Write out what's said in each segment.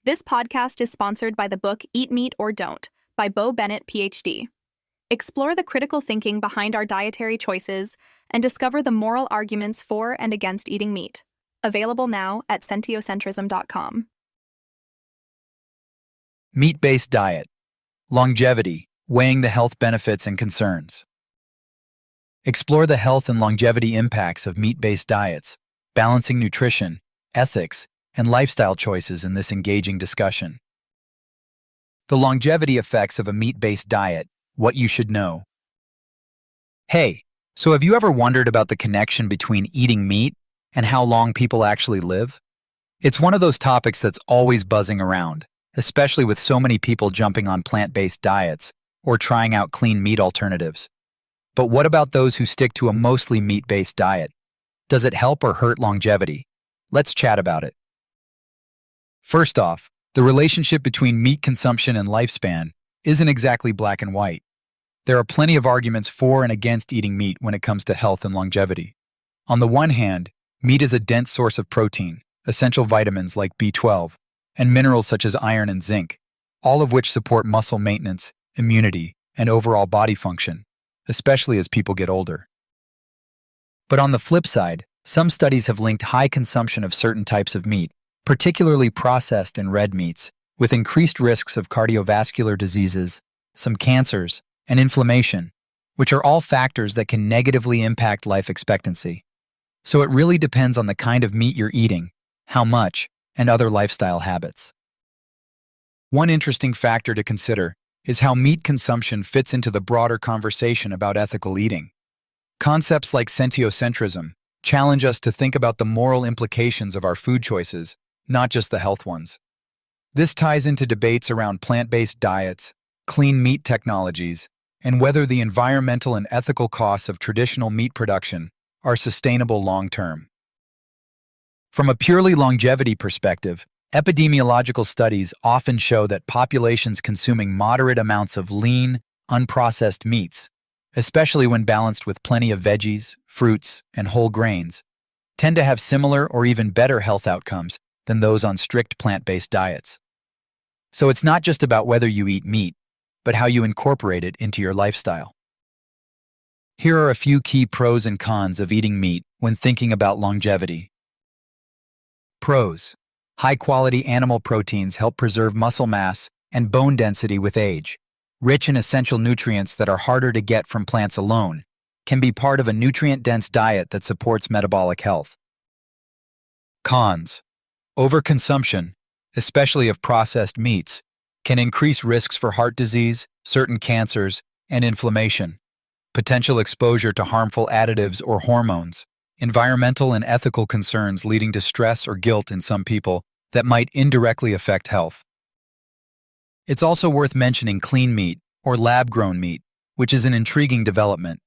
This podcast is sponsored by the book Eat Meat or Don't by Bo Bennett, PhD. Explore the critical thinking behind our dietary choices and discover the moral arguments for and against eating meat. Available now at sentiocentrism.com. Meat-based diet. Longevity, weighing the health benefits and concerns. Explore the health and longevity impacts of meat-based diets, balancing nutrition, ethics, and lifestyle choices in this engaging discussion. The longevity effects of a meat-based diet, what you should know. Hey, so have you ever wondered about the connection between eating meat and how long people actually live? It's one of those topics that's always buzzing around, especially with so many people jumping on plant-based diets or trying out clean meat alternatives. But what about those who stick to a mostly meat-based diet? Does it help or hurt longevity? Let's chat about it. First off, the relationship between meat consumption and lifespan isn't exactly black and white. There are plenty of arguments for and against eating meat when it comes to health and longevity. On the one hand, meat is a dense source of protein, essential vitamins like B12, and minerals such as iron and zinc, all of which support muscle maintenance, immunity, and overall body function, especially as people get older. But on the flip side, some studies have linked high consumption of certain types of meat, particularly processed and red meats, with increased risks of cardiovascular diseases, some cancers, and inflammation, which are all factors that can negatively impact life expectancy. So it really depends on the kind of meat you're eating, how much, and other lifestyle habits. One interesting factor to consider is how meat consumption fits into the broader conversation about ethical eating. Concepts like sentiocentrism challenge us to think about the moral implications of our food choices, not just the health ones. This ties into debates around plant-based diets, clean meat technologies, and whether the environmental and ethical costs of traditional meat production are sustainable long-term. From a purely longevity perspective, epidemiological studies often show that populations consuming moderate amounts of lean, unprocessed meats, especially when balanced with plenty of veggies, fruits, and whole grains, tend to have similar or even better health outcomes than those on strict plant-based diets. So it's not just about whether you eat meat, but how you incorporate it into your lifestyle. Here are a few key pros and cons of eating meat when thinking about longevity. Pros. High-quality animal proteins help preserve muscle mass and bone density with age. Rich in essential nutrients that are harder to get from plants alone, can be part of a nutrient-dense diet that supports metabolic health. Cons. Overconsumption, especially of processed meats, can increase risks for heart disease, certain cancers, and inflammation. Potential exposure to harmful additives or hormones, environmental and ethical concerns leading to stress or guilt in some people that might indirectly affect health. It's also worth mentioning clean meat, or lab-grown meat, which is an intriguing development.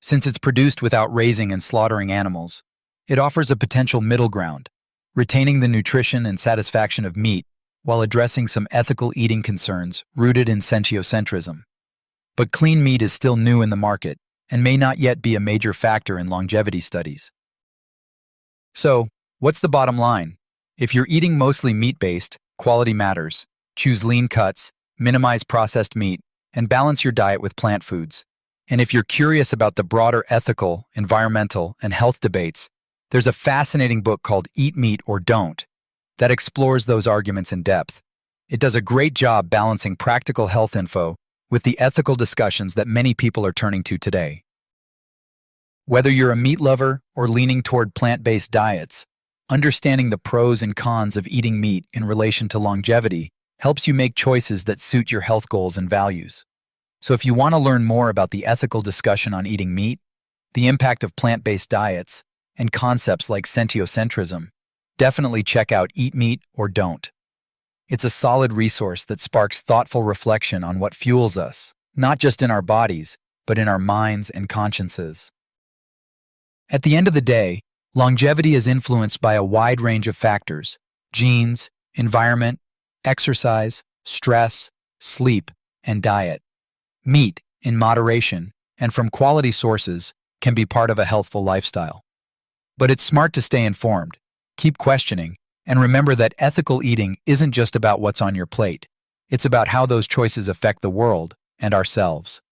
Since it's produced without raising and slaughtering animals, it offers a potential middle ground, retaining the nutrition and satisfaction of meat while addressing some ethical eating concerns rooted in sentiocentrism. But clean meat is still new in the market and may not yet be a major factor in longevity studies. So, what's the bottom line? If you're eating mostly meat-based, quality matters. Choose lean cuts, minimize processed meat, and balance your diet with plant foods. And if you're curious about the broader ethical, environmental, and health debates, there's a fascinating book called Eat Meat or Don't that explores those arguments in depth. It does a great job balancing practical health info with the ethical discussions that many people are turning to today. Whether you're a meat lover or leaning toward plant-based diets, understanding the pros and cons of eating meat in relation to longevity helps you make choices that suit your health goals and values. So if you want to learn more about the ethical discussion on eating meat, the impact of plant-based diets, and concepts like sentiocentrism, definitely check out Eat Meat or Don't. It's a solid resource that sparks thoughtful reflection on what fuels us, not just in our bodies, but in our minds and consciences. At the end of the day, longevity is influenced by a wide range of factors: genes, environment, exercise, stress, sleep, and diet. Meat, in moderation, and from quality sources, can be part of a healthful lifestyle. But it's smart to stay informed, keep questioning, And remember that ethical eating isn't just about what's on your plate. It's about how those choices affect the world and ourselves.